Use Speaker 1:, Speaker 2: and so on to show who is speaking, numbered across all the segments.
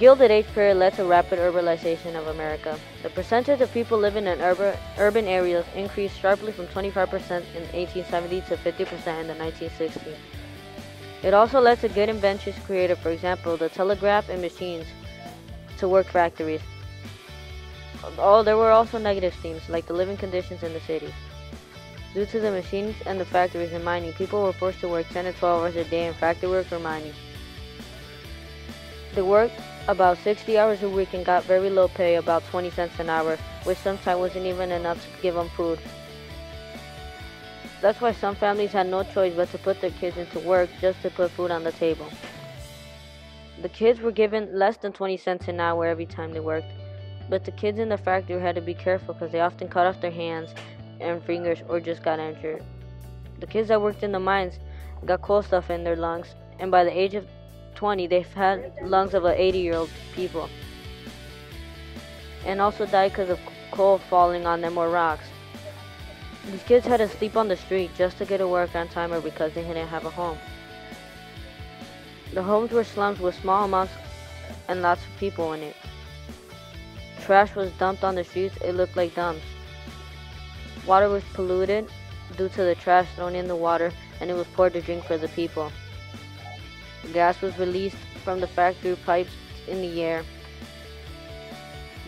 Speaker 1: Gilded Age period led to rapid urbanization of America. The percentage of people living in urban areas increased sharply from 25% in 1870 to 50% in the 1960s. It also led to good inventions created, for example, the telegraph and machines to work factories. There were also negative themes, like the living conditions in the cities. Due to the machines and the factories and mining, people were forced to work 10 to 12 hours a day in factory work or mining. They worked about 60 hours a week and got very low pay, about 20 cents an hour, which sometimes wasn't even enough to give them food. That's why some families had no choice but to put their kids into work just to put food on the table. The kids were given less than 20 cents an hour every time they worked, but the kids in the factory had to be careful because they often cut off their hands and fingers or just got injured. The kids that worked in the mines got coal stuff in their lungs, and by the age of 20 they've had lungs of 80-year-old people, and also died because of coal falling on them or rocks. These kids had to sleep on the street just to get to work on time or because they didn't have a home. The homes were slums with small amounts and lots of people in it. Trash was dumped on the streets. It looked like dumps. Water was polluted due to the trash thrown in the water, and it was poured to drink for the people. Gas was released from the factory pipes in the air.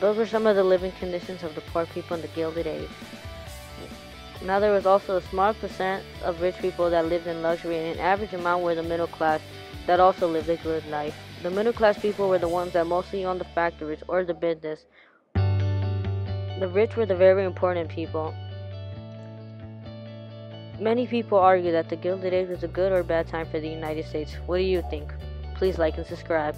Speaker 1: Those were some of the living conditions of the poor people in the Gilded Age. Now there was also a small percent of rich people that lived in luxury, and an average amount were the middle class that also lived a good life. The middle class people were the ones that mostly owned the factories or the business. The rich were the very important people. Many people argue that the Gilded Age was a good or bad time for the United States. What do you think? Please like and subscribe.